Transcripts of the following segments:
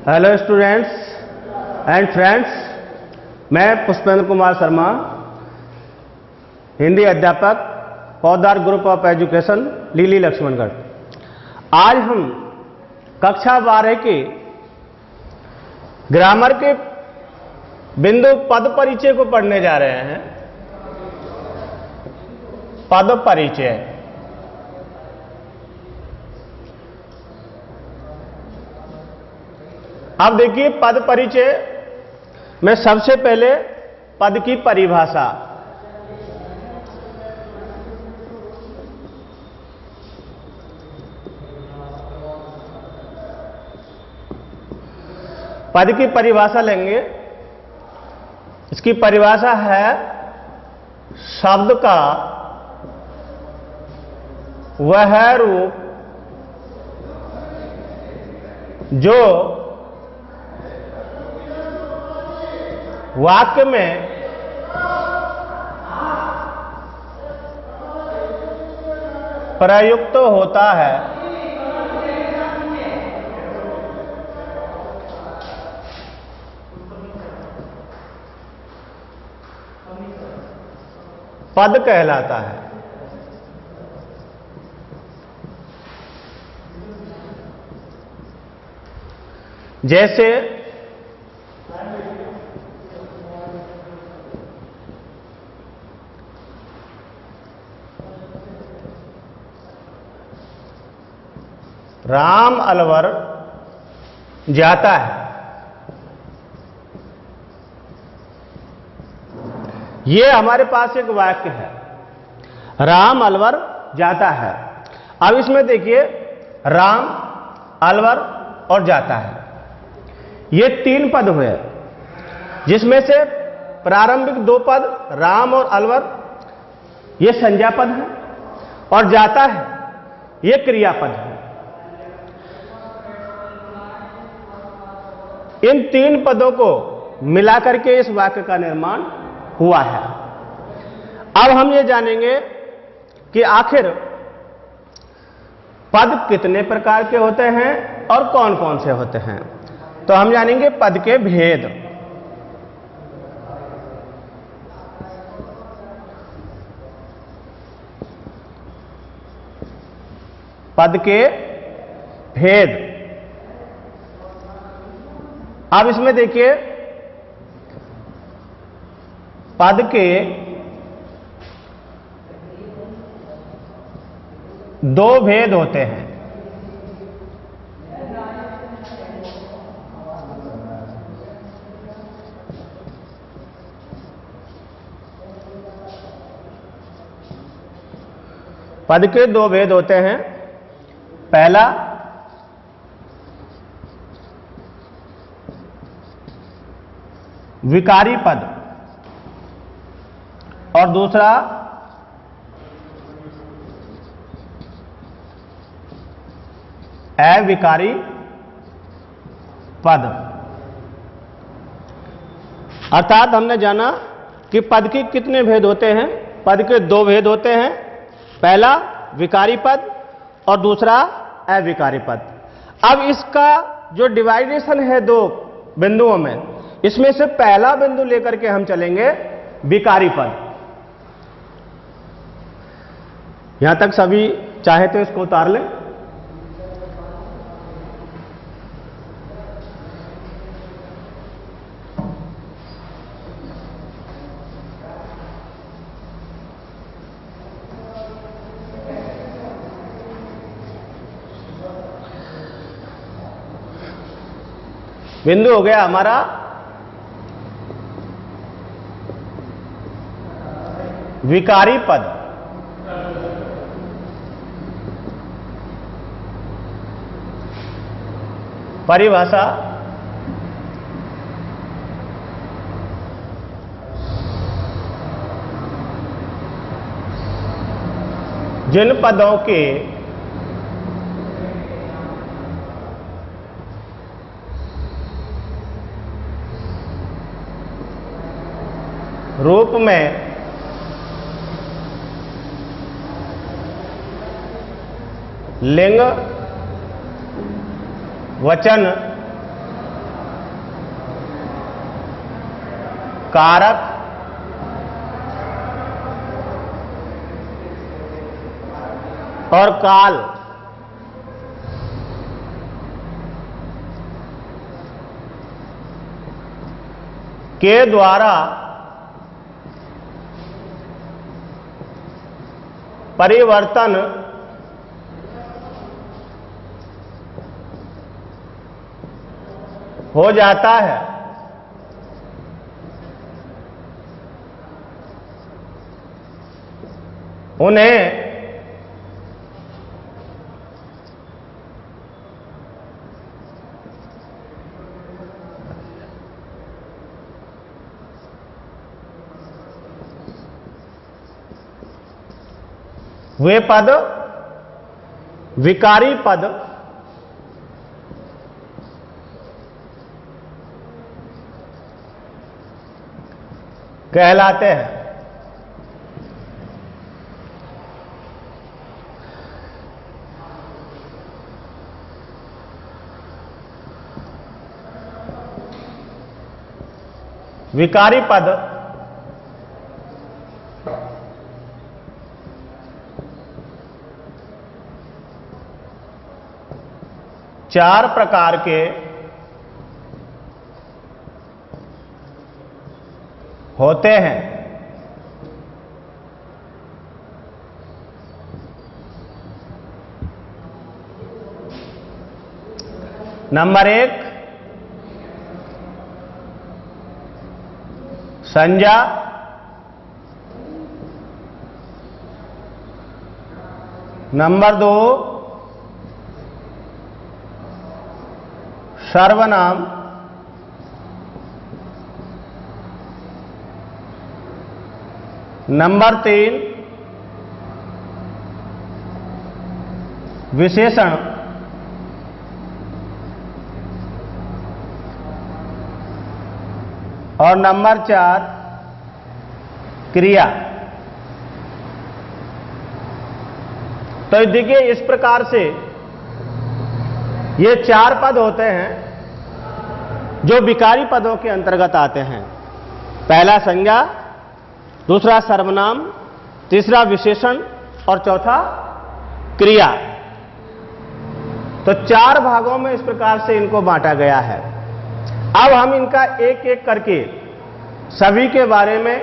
Hello students and friends, मैं पुष्पेंद्र कुमार शर्मा, हिंदी अध्यापक, पौधार ग्रुप ऑफ एजुकेशन, लीली लक्ष्मणगढ़। आज हम कक्षा 12 के ग्रामर के बिंदु पद परिचय को पढ़ने जा रहे हैं। पद परिचय। अब देखिए, पद परिचय में सबसे पहले पद की परिभाषा। पद की परिभाषा लेंगे। इसकी परिभाषा है शब्द का वह रूप जो वाक्य में प्रयुक्त होता है। पद कहलाता है। जैसे राम अलवर जाता है। ये हमारे पास एक वाक्य है, राम अलवर जाता है। अब इसमें देखिए, राम, अलवर और जाता है, ये 3 पद हुए, जिसमें से प्रारंभिक 2 पद राम और अलवर ये संज्ञा पद है, और जाता है ये क्रियापद है। इन 3 पदों को मिलाकर के इस वाक्य का निर्माण हुआ है। अब हम ये जानेंगे कि आखिर पद कितने प्रकार के होते हैं और कौन कौन से होते हैं। तो हम जानेंगे पद के भेद। पद के भेद। अब इसमें देखिए, पद के 2 भेद होते हैं। पद के 2 भेद होते हैं। पहला, विकारी पद, और दूसरा अविकारी पद। अर्थात हमने जाना कि पद के कितने भेद होते हैं। पद के 2 भेद होते हैं। पहला विकारी पद और दूसरा अविकारी पद। अब इसका जो डिवाइडेशन है 2 बिंदुओं में, इसमें से पहला बिंदु लेकर के हम चलेंगे विकारी पद। यहां तक सभी चाहे तो इसको उतार लें। बिंदु हो गया हमारा विकारी पद। परिभाषा, जिन पदों के रूप में लिंग, वचन कारक, और काल के द्वारा परिवर्तन हो जाता है। उन्हें वे पद विकारी पद कहलाते हैं। विकारी पद चार प्रकार के होते हैं। नंबर 1 संज्ञा, नंबर 2 सर्वनाम, नंबर 3 विशेषण, और नंबर 4 क्रिया। तो देखिए इस प्रकार से ये 4 पद होते हैं जो विकारी पदों के अंतर्गत आते हैं। पहला संज्ञा, दूसरा सर्वनाम, तीसरा विशेषण और चौथा क्रिया। तो 4 भागों में इस प्रकार से इनको बांटा गया है। अब हम इनका एक एक करके सभी के बारे में,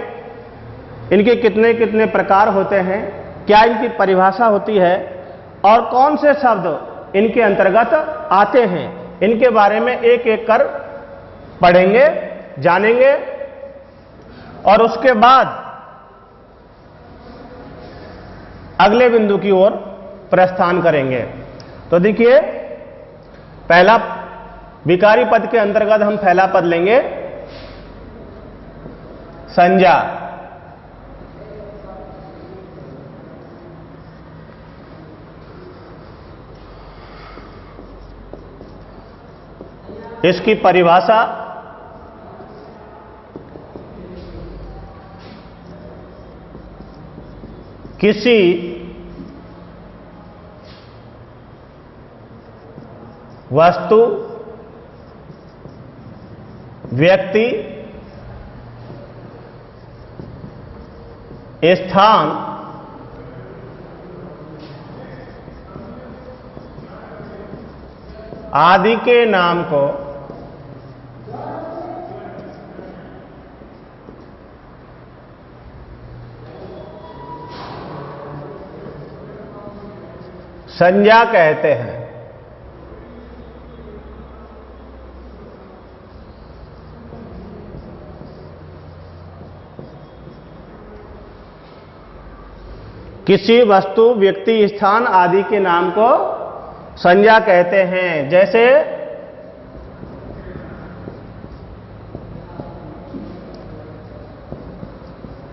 इनके कितने कितने प्रकार होते हैं, क्या इनकी परिभाषा होती है और कौन से शब्द इनके अंतर्गत आते हैं, इनके बारे में एक एक कर पढ़ेंगे, जानेंगे और उसके बाद अगले बिंदु की ओर प्रस्थान करेंगे। तो देखिए पहला विकारी पद के अंतर्गत हम पहला पद लेंगे संज्ञा। इसकी परिभाषा किसी वस्तु, व्यक्ति, स्थान, आदि के नाम को संज्ञा कहते हैं। किसी वस्तु, व्यक्ति, स्थान आदि के नाम को संज्ञा कहते हैं। जैसे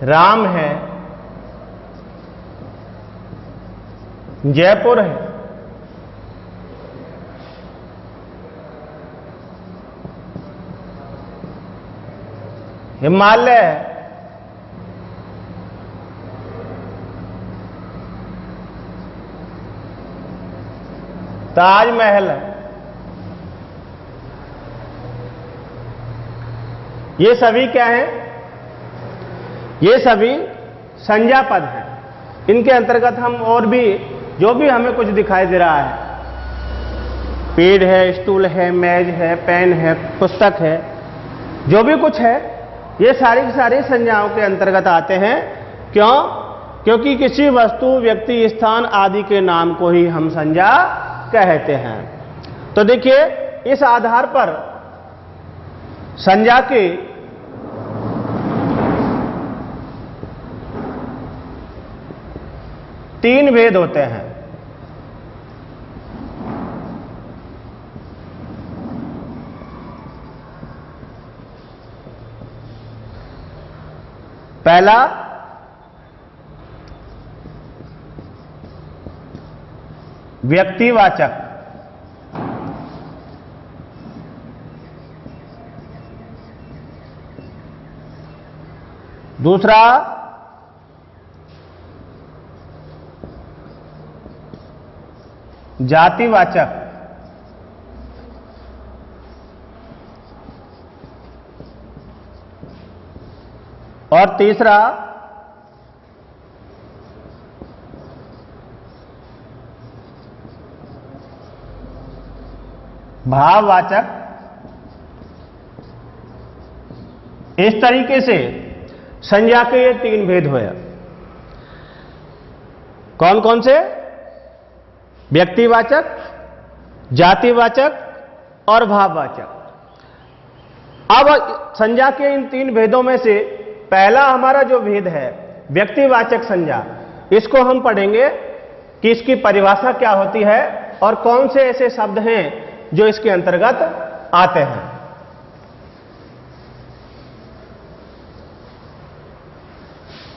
राम है, जयपुर है, हिमालय है, ताजमहल है। ये सभी क्या हैं? ये सभी संज्ञा पद हैं। इनके अंतर्गत हम और भी जो भी हमें कुछ दिखाई दे रहा है, पेड़ है, स्टूल है, मेज है, पेन है, पुस्तक है, जो भी कुछ है, ये सारी की सारी संज्ञाओं के अंतर्गत आते हैं। क्यों? क्योंकि किसी वस्तु, व्यक्ति, स्थान आदि के नाम को ही हम संज्ञा कहते हैं। तो देखिए, इस आधार पर संज्ञा के तीन भेद होते हैं। पहला व्यक्तिवाचक, दूसरा जातिवाचक, और तीसरा भाववाचक। इस तरीके से संज्ञा के ये तीन भेद हुए। कौन कौन से? व्यक्तिवाचक, जातिवाचक और भाववाचक। अब संज्ञा के इन तीन भेदों में से पहला हमारा जो भेद है व्यक्तिवाचक संज्ञा, इसको हम पढ़ेंगे कि इसकी परिभाषा क्या होती है और कौन से ऐसे शब्द हैं जो इसके अंतर्गत आते हैं।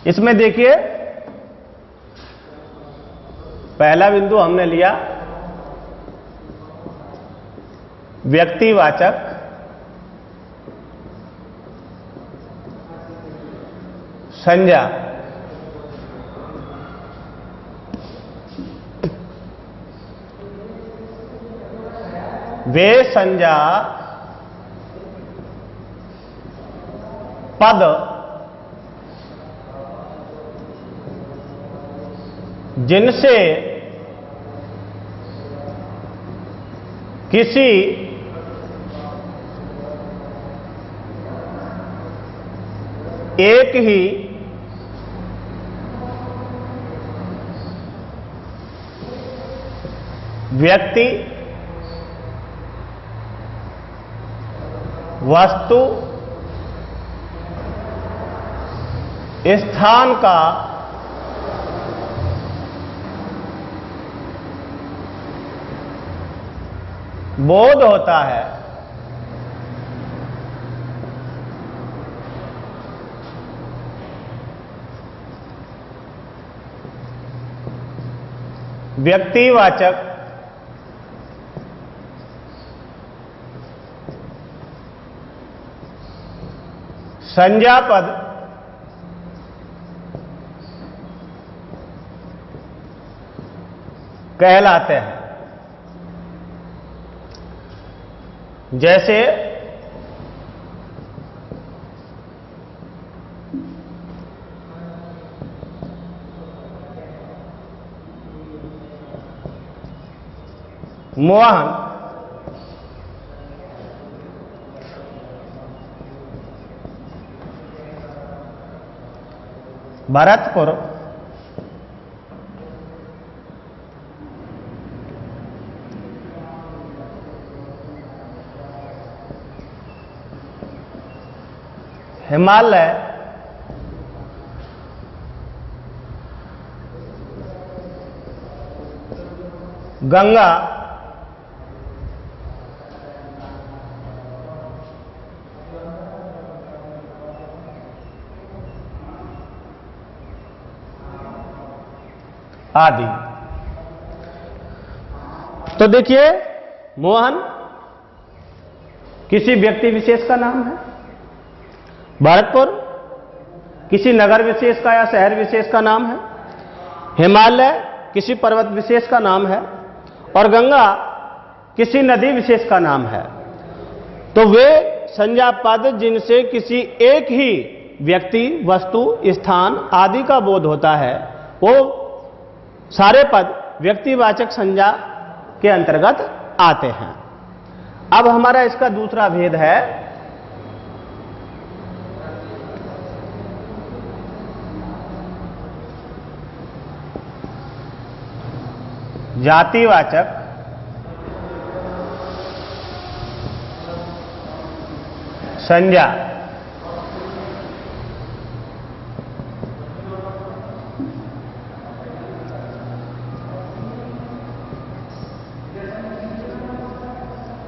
इसमें देखिए, पहला बिंदु हमने लिया व्यक्तिवाचक संज्ञा। वे संज्ञा पद जिनसे किसी एक ही व्यक्ति, वस्तु, स्थान का बोध होता है। व्यक्तिवाचक संज्ञा पद कहलाते हैं। जैसे मोहन, भरतपुर, हिमालय, गंगा, आदि। तो देखिए, मोहन किसी व्यक्ति विशेष का नाम है, भरतपुर किसी नगर विशेष का या शहर विशेष का नाम है, हिमालय किसी पर्वत विशेष का नाम है, और गंगा किसी नदी विशेष का नाम है। तो वे संज्ञा पद जिनसे किसी एक ही व्यक्ति, वस्तु, स्थान आदि का बोध होता है, वो सारे पद व्यक्तिवाचक संज्ञा के अंतर्गत आते हैं। अब हमारा इसका दूसरा भेद है जातिवाचक संज्ञा।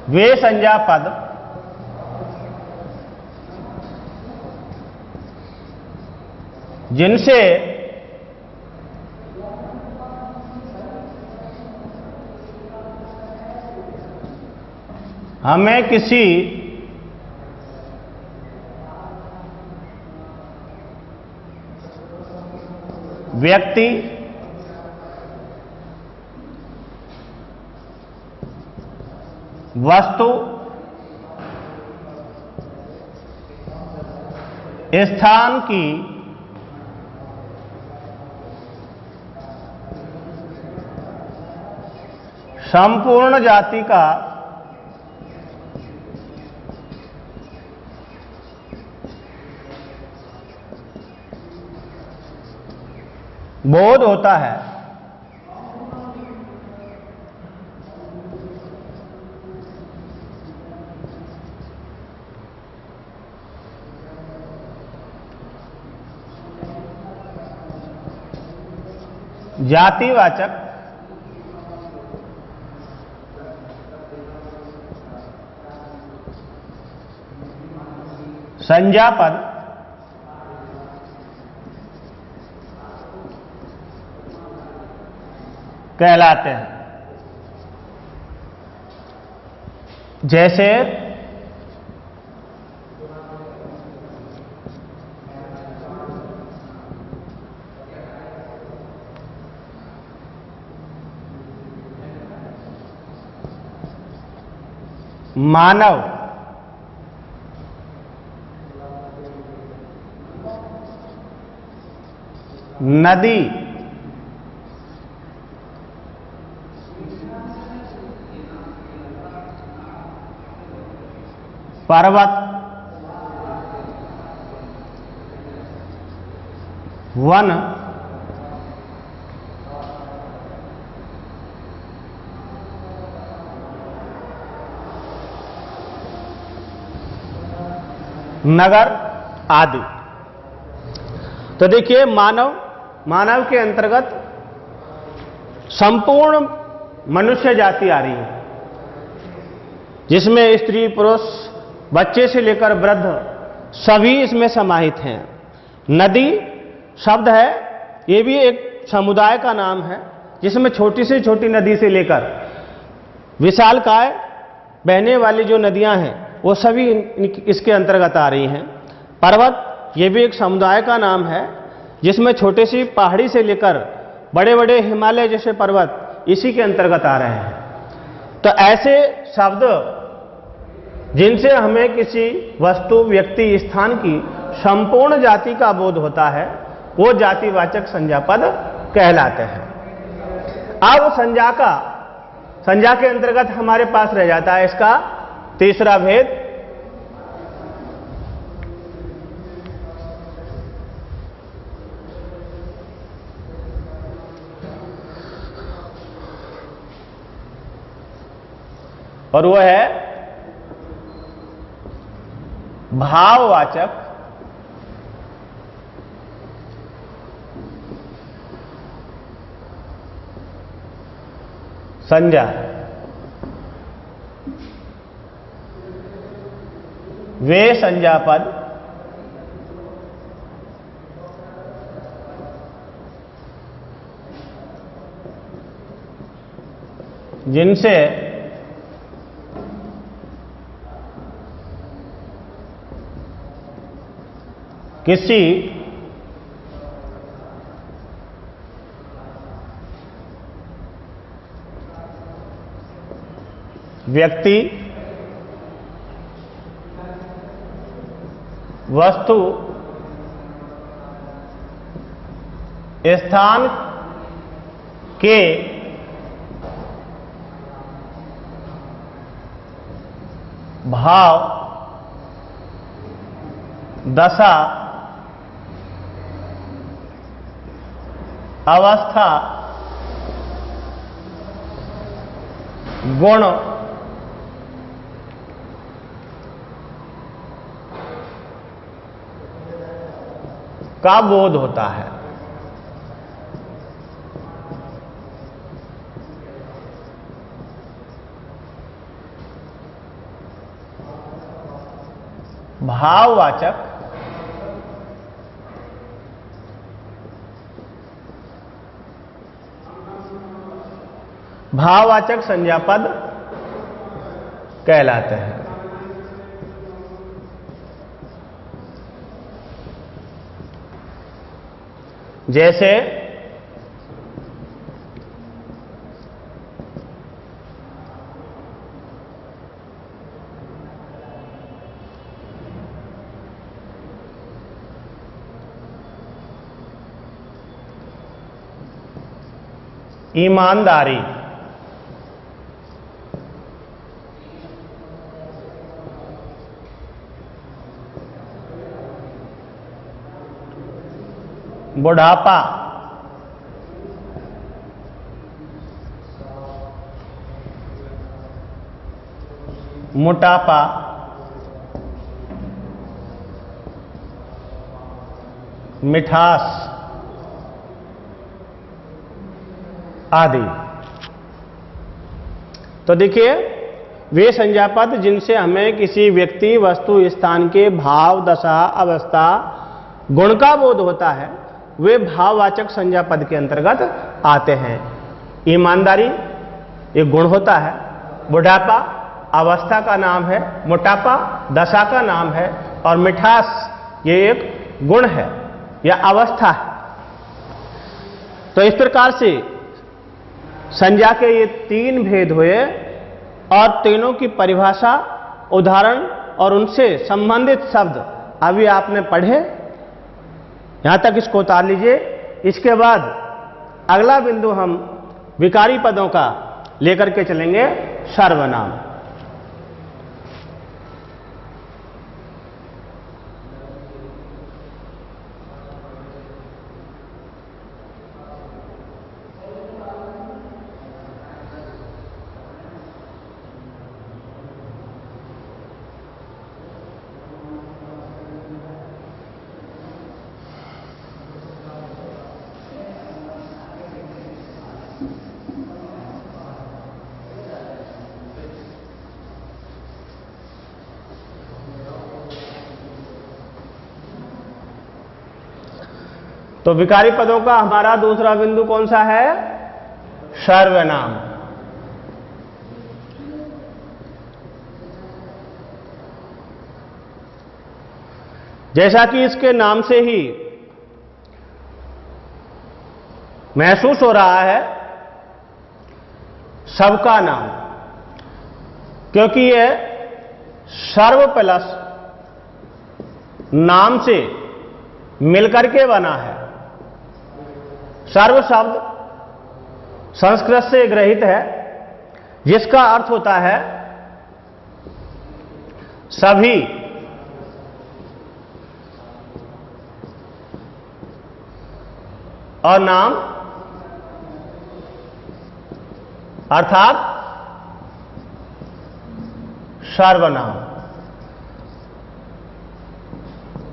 वे संज्ञा पद जिनसे हमें किसी व्यक्ति, वस्तु, स्थान की संपूर्ण जाति का बोध होता है। जातिवाचक संज्ञा पद कहलाते हैं। जैसे मानव, नदी, पर्वत, वन, नगर आदि। तो देखिए, मानव के अंतर्गत संपूर्ण मनुष्य जाति आ रही है, जिसमें स्त्री, पुरुष, बच्चे से लेकर वृद्ध सभी इसमें समाहित हैं। नदी शब्द है, ये भी एक समुदाय का नाम है, जिसमें छोटी से छोटी नदी से लेकर विशालकाय बहने वाली जो नदियां हैं वो सभी इसके अंतर्गत आ रही हैं। पर्वत, ये भी एक समुदाय का नाम है, जिसमें छोटे सी पहाड़ी से लेकर बड़े बड़े हिमालय जैसे पर्वत इसी के अंतर्गत आ रहे हैं। तो ऐसे शब्द जिनसे हमें किसी वस्तु, व्यक्ति, स्थान की संपूर्ण जाति का बोध होता है, वो जातिवाचक संज्ञा पद कहलाते हैं। अब संज्ञा के अंतर्गत हमारे पास रह जाता है इसका तीसरा भेद, और वो है भाववाचक संज्ञा। वे संज्ञा पद जिनसे किसी व्यक्ति, वस्तु, स्थान के भाव, दशा, अवस्था, गुण का बोध होता है। भाववाचक भाववाचक संज्ञा पद कहलाते हैं। जैसे ईमानदारी, बुढ़ापा, मोटापा, मिठास आदि। तो देखिए, वे संज्ञा पद जिनसे हमें किसी व्यक्ति, वस्तु, स्थान के भाव, दशा, अवस्था, गुण का बोध होता है, वे भाववाचक संज्ञा पद के अंतर्गत आते हैं। ईमानदारी एक गुण होता है, बुढ़ापा अवस्था का नाम है, मोटापा दशा का नाम है, और मिठास ये एक गुण है या अवस्था है। तो इस प्रकार से संज्ञा के ये तीन भेद हुए और तीनों की परिभाषा, उदाहरण और उनसे संबंधित शब्द अभी आपने पढ़े। यहां तक इसको उतार लीजिए। इसके बाद अगला बिंदु हम विकारी पदों का लेकर के चलेंगे, सर्वनाम। तो विकारी पदों का हमारा दूसरा बिंदु कौन सा है? सर्वनाम। जैसा कि इसके नाम से ही महसूस हो रहा है, सबका नाम, क्योंकि यह सर्व प्लस नाम से मिलकर के बना है। सर्व शब्द संस्कृत से ग्रहित है, जिसका अर्थ होता है सभी, और नाम अर्थात सर्वनाम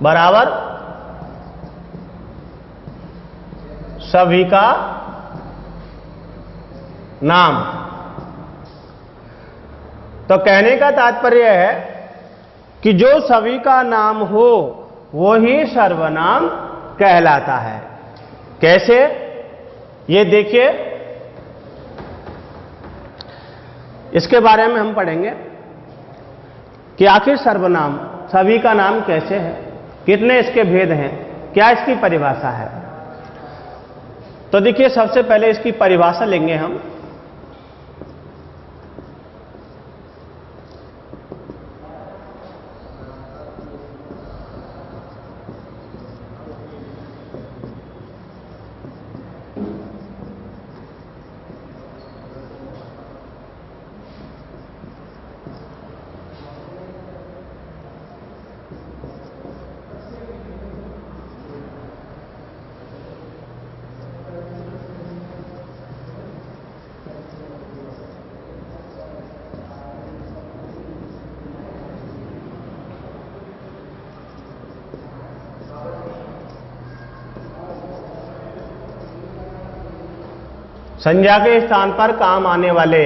बराबर सभी का नाम। तो कहने का तात्पर्य है कि जो सभी का नाम हो वो ही सर्वनाम कहलाता है। कैसे? ये देखिए, इसके बारे में हम पढ़ेंगे कि आखिर सर्वनाम सभी का नाम कैसे है, कितने इसके भेद हैं, क्या इसकी परिभाषा है। तो देखिए, सबसे पहले इसकी परिभाषा लेंगे हम। संज्ञा के स्थान पर काम आने वाले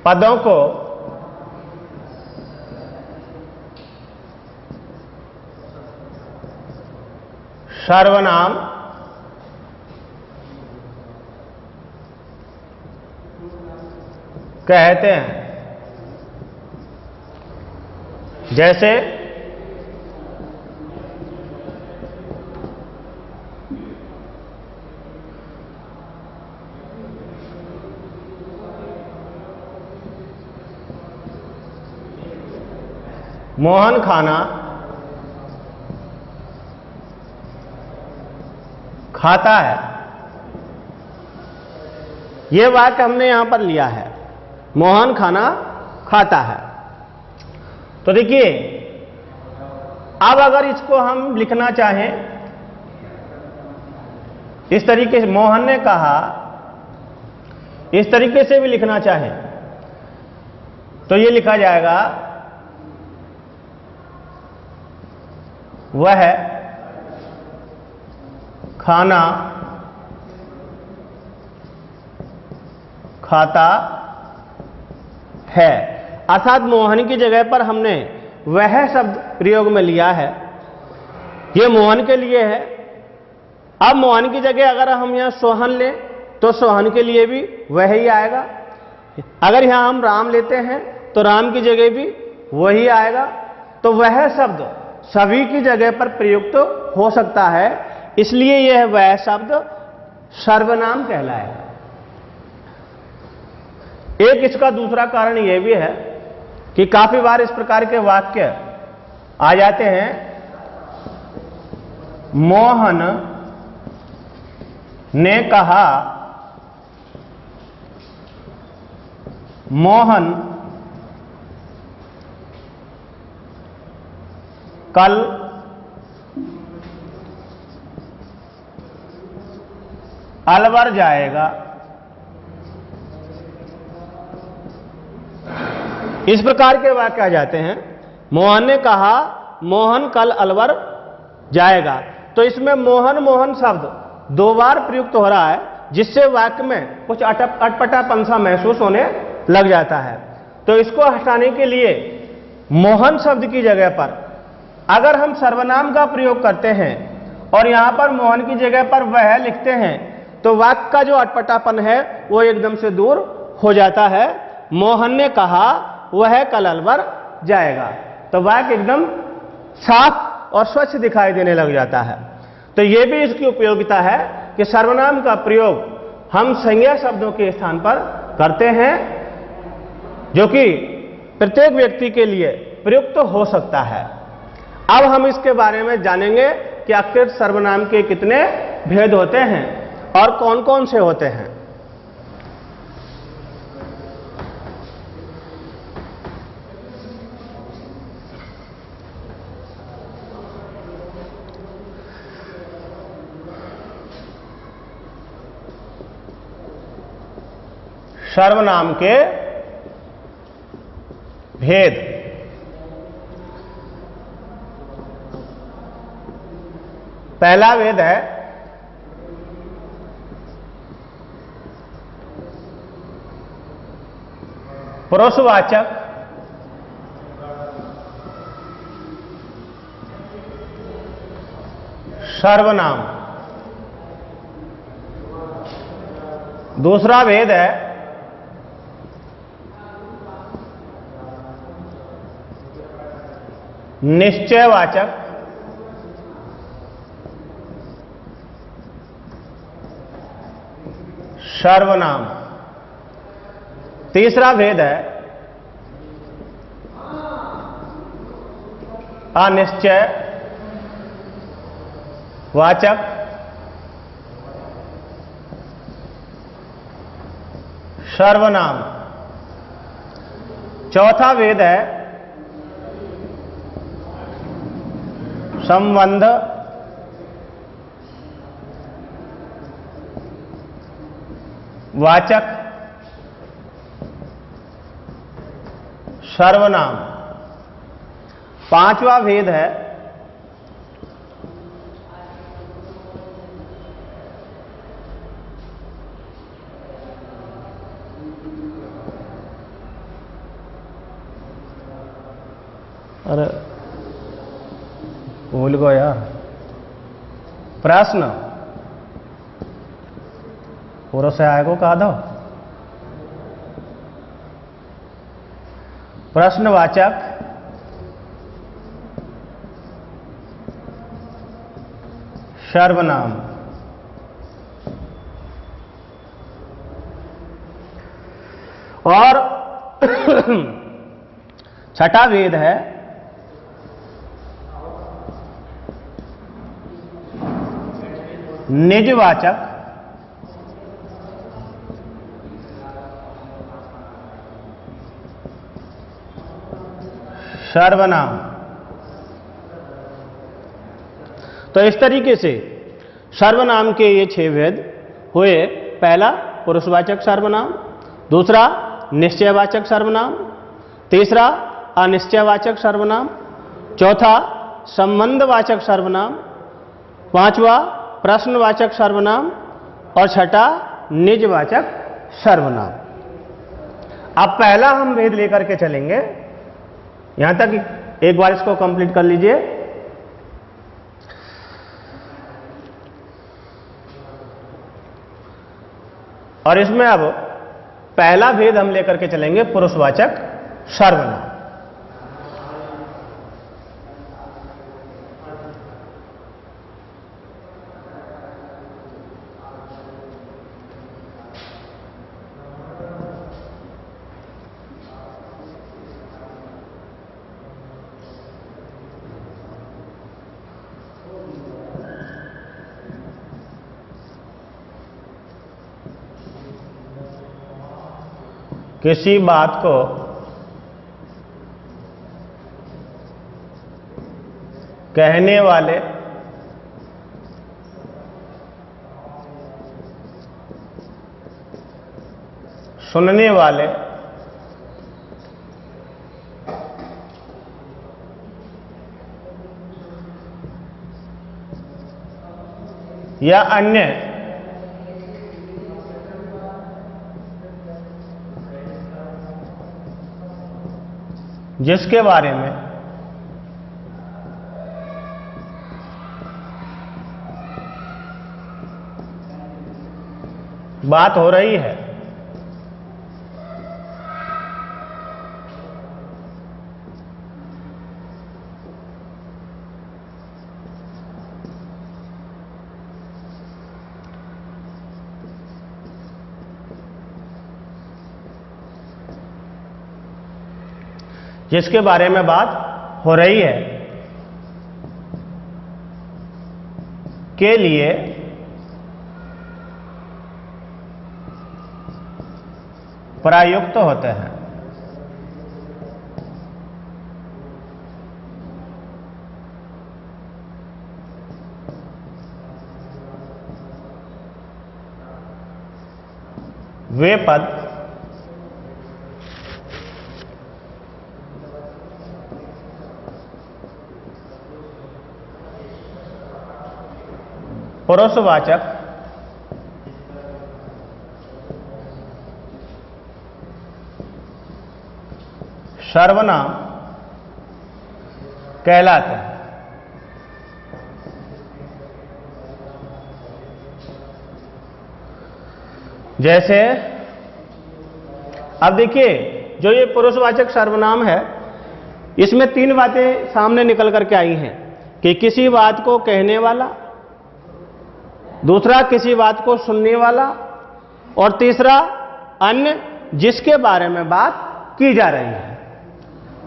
पदों को सर्वनाम कहते हैं। जैसे मोहन खाना खाता है। यह वाक्य हमने यहां पर लिया है, मोहन खाना खाता है। तो देखिए, अब अगर इसको हम लिखना चाहें इस तरीके से, मोहन ने कहा, इस तरीके से भी लिखना चाहें तो यह लिखा जाएगा, वह खाना खाता है। अर्थात मोहन की जगह पर हमने वह शब्द प्रयोग में लिया है। यह मोहन के लिए है। अब मोहन की जगह अगर हम यहां सोहन लें तो सोहन के लिए भी वह ही आएगा। अगर यहां हम राम लेते हैं तो राम की जगह भी वही आएगा। तो वह शब्द सभी की जगह पर प्रयुक्त हो सकता है, इसलिए यह वह शब्द सर्वनाम कहलाएगा। एक इसका दूसरा कारण यह भी है कि काफी बार इस प्रकार के वाक्य आ जाते हैं, मोहन ने कहा, मोहन कल अलवर जाएगा। इस प्रकार के वाक्य आ जाते हैं। मोहन ने कहा, मोहन कल अलवर जाएगा। तो इसमें मोहन मोहन शब्द दो बार प्रयुक्त हो रहा है, जिससे वाक्य में कुछ अटपटापन सा महसूस होने लग जाता है। तो इसको हटाने के लिए मोहन शब्द की जगह पर अगर हम सर्वनाम का प्रयोग करते हैं और यहां पर मोहन की जगह पर वह लिखते हैं तो वाक्य का जो अटपटापन है वो एकदम से दूर हो जाता है। मोहन ने कहा, वह कल अलवर जाएगा। तो वाक्य एकदम साफ और स्वच्छ दिखाई देने लग जाता है। तो यह भी इसकी उपयोगिता है कि सर्वनाम का प्रयोग हम संज्ञा शब्दों के स्थान पर करते हैं, जो कि प्रत्येक व्यक्ति के लिए प्रयुक्त हो सकता है। अब हम इसके बारे में जानेंगे कि आखिर सर्वनाम के कितने भेद होते हैं और कौन कौन से होते हैं। सर्वनाम के भेद। पहला भेद है पुरुषवाचक सर्वनाम। दूसरा भेद है निश्चयवाचक सर्वनाम। तीसरा भेद है अनिश्चय वाचक सर्वनाम। चौथा भेद है संबंध वाचक सर्वनाम। पांचवा भेद है अरे भूल गो यार। प्रश्न पूरा से आएगो कहा दो। प्रश्नवाचक सर्वनाम। और छठा भेद है निजवाचक सर्वनाम। तो इस तरीके से सर्वनाम के ये 6 भेद हुए। पहला पुरुषवाचक सर्वनाम, दूसरा निश्चयवाचक सर्वनाम, तीसरा अनिश्चयवाचक सर्वनाम, चौथा संबंधवाचक सर्वनाम, पांचवा प्रश्नवाचक सर्वनाम और छठा निजवाचक सर्वनाम। अब पहला हम भेद लेकर के चलेंगे, यहां तक एक बार इसको कंप्लीट कर लीजिए। और इसमें अब पहला भेद हम लेकर के चलेंगे पुरुषवाचक सर्वनाम। किसी बात को कहने वाले सुनने वाले या अन्य जिसके बारे में बात हो रही है जिसके बारे में बात हो रही है के लिए प्रयुक्त होते हैं। वे पद पुरुषवाचक सर्वनाम कहलाते हैं। जैसे अब देखिए, जो ये पुरुषवाचक सर्वनाम है, इसमें 3 बातें सामने निकल करके आई हैं कि किसी बात को कहने वाला, दूसरा किसी बात को सुनने वाला और तीसरा अन्य जिसके बारे में बात की जा रही है।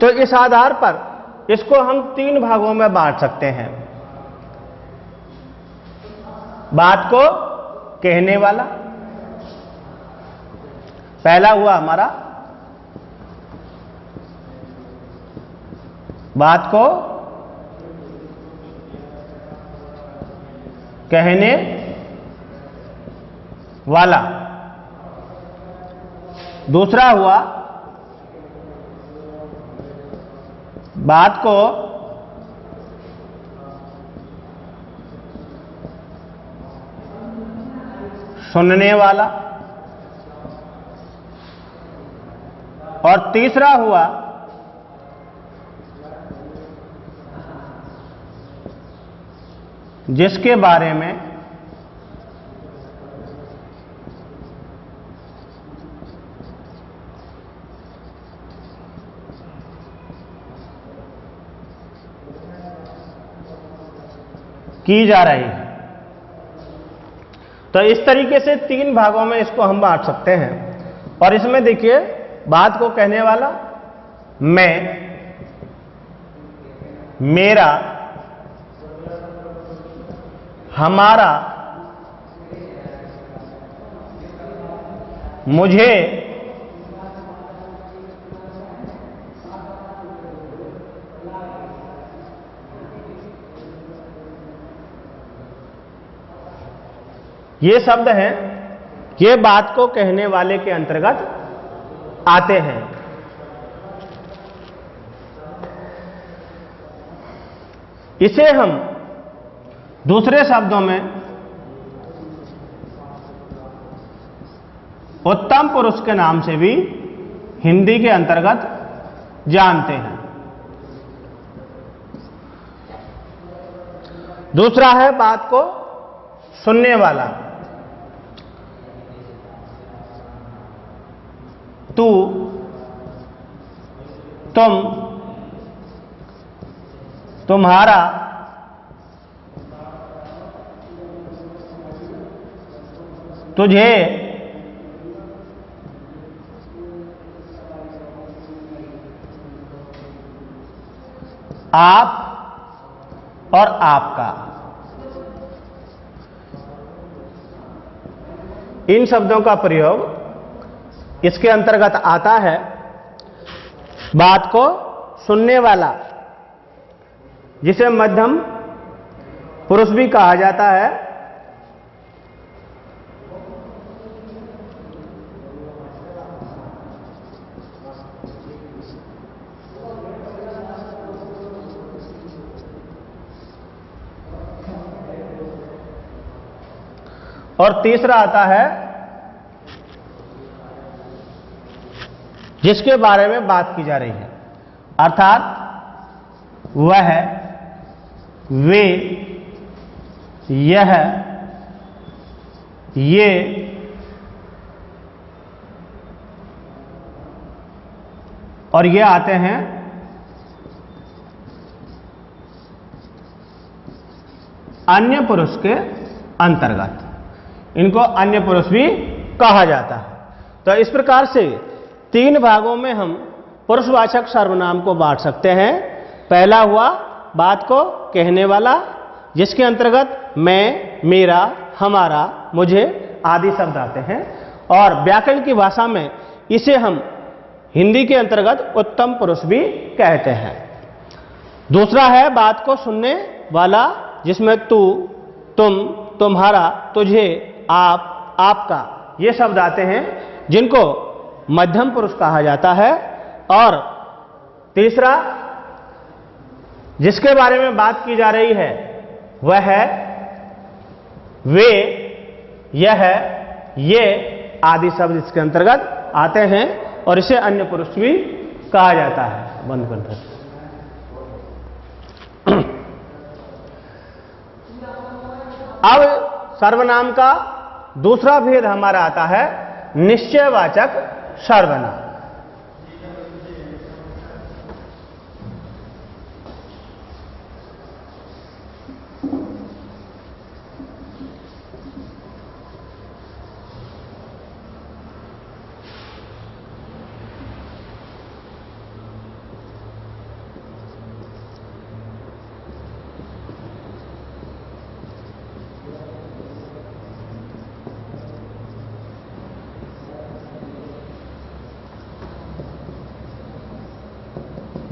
तो इस आधार पर इसको हम 3 भागों में बांट सकते हैं। बात को कहने वाला पहला हुआ हमारा, बात को कहने वाला, दूसरा हुआ बात को सुनने वाला और तीसरा हुआ जिसके बारे में की जा रही है। तो इस तरीके से 3 भागों में इसको हम बांट सकते हैं। और इसमें देखिए, बात को कहने वाला मैं, मेरा, हमारा, मुझे, ये शब्द हैं, ये बात को कहने वाले के अंतर्गत आते हैं। इसे हम दूसरे शब्दों में उत्तम पुरुष के नाम से भी हिंदी के अंतर्गत जानते हैं। दूसरा है बात को सुनने वाला। तू, तुम, तुम्हारा, तुझे, आप और आपका, इन शब्दों का प्रयोग इसके अंतर्गत आता है। बात को सुनने वाला, जिसे मध्यम पुरुष भी कहा जाता है, और तीसरा आता है जिसके बारे में बात की जा रही है, अर्थात वह, वे, यह, ये, और ये आते हैं अन्य पुरुष के अंतर्गत। इनको अन्य पुरुष भी कहा जाता है। तो इस प्रकार से 3 भागों में हम पुरुषवाचक सर्वनाम को बांट सकते हैं। पहला हुआ बात को कहने वाला, जिसके अंतर्गत मैं, मेरा, हमारा, मुझे आदि शब्द आते हैं। और व्याकरण की भाषा में इसे हम हिंदी के अंतर्गत उत्तम पुरुष भी कहते हैं। दूसरा है बात को सुनने वाला, जिसमें तू, तुम, तुम्हारा, तुझे, आप, आपका, ये शब्द आते हैं, जिनको मध्यम पुरुष कहा जाता है। और तीसरा जिसके बारे में बात की जा रही है वह है वे, यह, ये आदि शब्द इसके अंतर्गत आते हैं और इसे अन्य पुरुष भी कहा जाता है। बंद कर दो। अब सर्वनाम का दूसरा भेद हमारा आता है निश्चयवाचक सर्वनाम।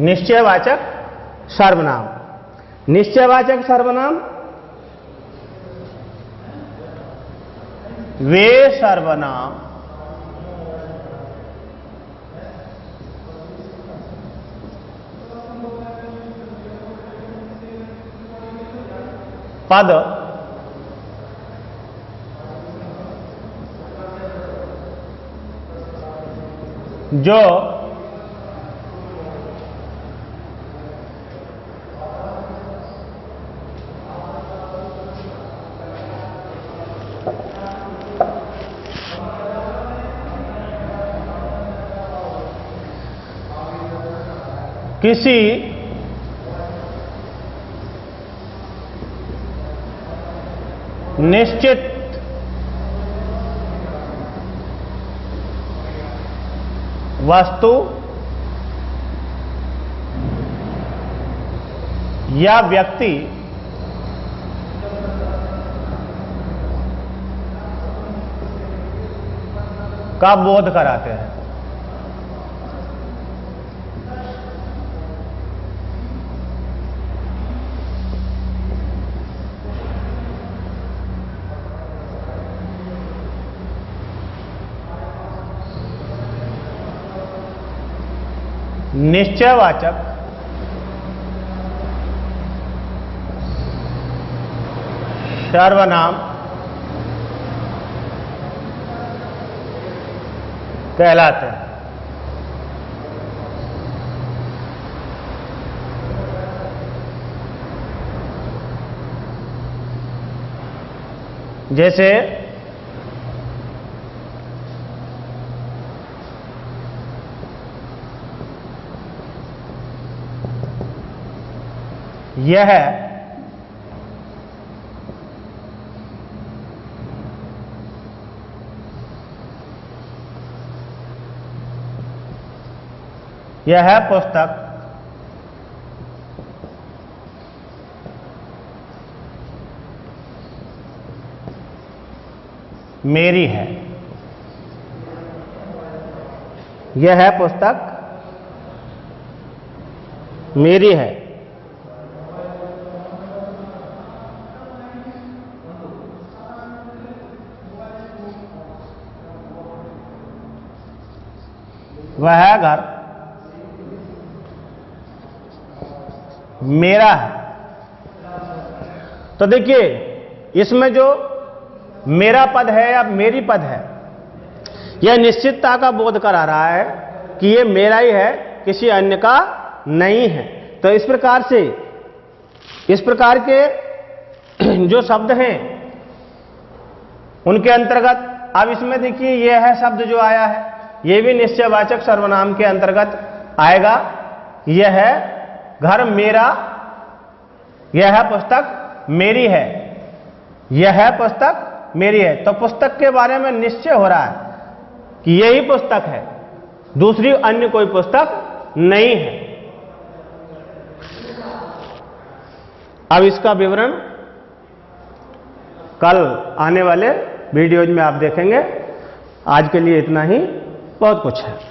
निश्चयवाचक सर्वनाम। निश्चयवाचक सर्वनाम वे सर्वनाम पद जो किसी निश्चित वस्तु या व्यक्ति का बोध कराते हैं। निश्चयवाचक सर्वनाम कहलाते हैं। जैसे यह पुस्तक मेरी है। यह पुस्तक मेरी है। वह घर मेरा है। तो देखिए, इसमें जो मेरा पद है या मेरी पद है, यह निश्चितता का बोध करा रहा है कि यह मेरा ही है, किसी अन्य का नहीं है। तो इस प्रकार से, इस प्रकार के जो शब्द हैं उनके अंतर्गत अब इसमें देखिए यह है शब्द जो आया है, यह भी निश्चयवाचक सर्वनाम के अंतर्गत आएगा। यह है घर मेरा, यह है पुस्तक मेरी है, यह है पुस्तक मेरी है। तो पुस्तक के बारे में निश्चय हो रहा है कि यही पुस्तक है, दूसरी अन्य कोई पुस्तक नहीं है। अब इसका विवरण कल आने वाले वीडियोज में आप देखेंगे। आज के लिए इतना ही, बहुत कुछ है।